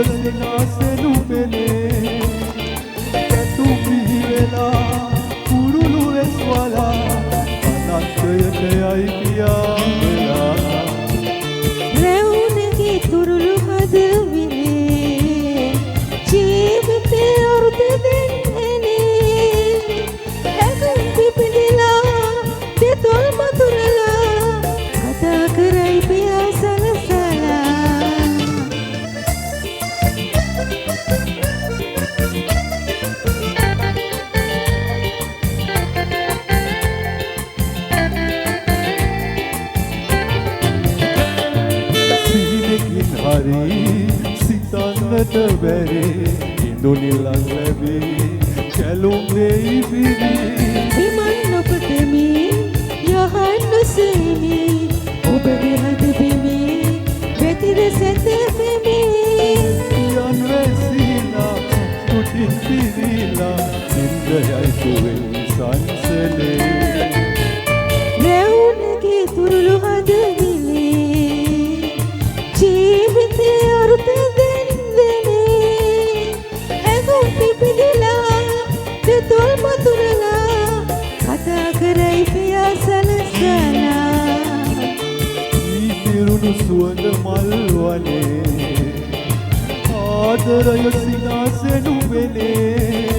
සිනාසෙනු පෙනේ කැටු පිහිවෙලා කුරුළු වෙස්වලා අනන්තයට යයි පියාඹලා රැවුනගේ තුරුළු හදවිනේ ජීවිතේ අර්ථ දෙන්නේ ඇඟ පිපිදලා දෙතොල් මතුරලා කතා කරයි පියා සලසලා හරි සිතන්නට බැරි ඉඳුනිලක් ලැබී කැලුම් දෙයි පිරි විමන් ඔබටමි යහන් නොසෙමි ඔබගේ හදබිමි වැතිර සැතපෙමි යන් වැසිලා තුටින් පිරිලා ඉන්ද්‍රයයි සුවෙන් සංසලේ රැවුනගේ තුරුළු හදවිනේ ජීවිතේ අර්ථ දෙන්නේ ඇඟුම් පිපිදලා දෙතොල් මතුරලා කතා කරයි පියා සලසලා පිරුණු සුවඳ මල් වනේ ආදරය සිනාසෙනු වෙනේ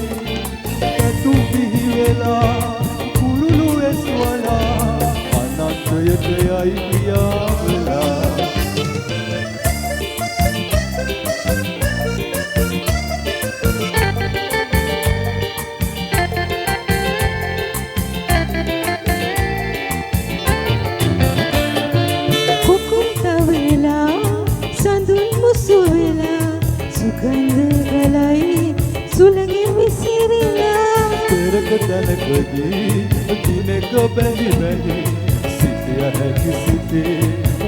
කැටු පිහිවෙලා කුරුළු වෙස්වලා අනන්තයට යයි පියාඹලා සුගන්ධ ගලයි සුළඟින් විසිරිලා පෙරක තැනකදී දිනක බැලි බැලි සිටිය හැකි සිටේ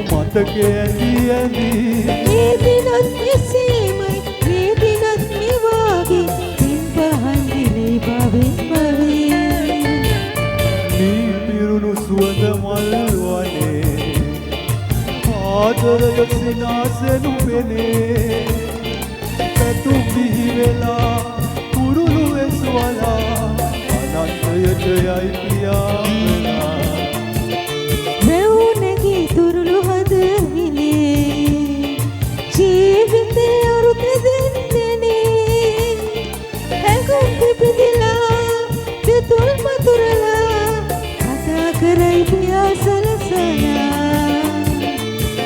මතකේ ඇඳි ඇඳි මේ දිනත් මෙසේමයි මේ දිනත් මෙවාගේ පින් පහන් දිලේ බවෙන් බවේ මේ පිරුණු සුවඳ මල් වනේ ආදරය සිනාසෙනු පෙනේ කැටු පිහිවෙලා කුරුළු වෙස්වලා අනන්තයට යයි පියාඹලා රැවුනගේ තුරුළු හදවිනේ ජීවිතේ අර්ථ දෙන්නේ ඇඟුම් පිපිදලා දෙතොල් මතුරලා කතා කරයි පියා සලසලා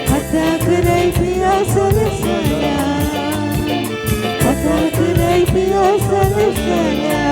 කතා කරයි පියා සලසලා කතා කරයි පියා සලසලා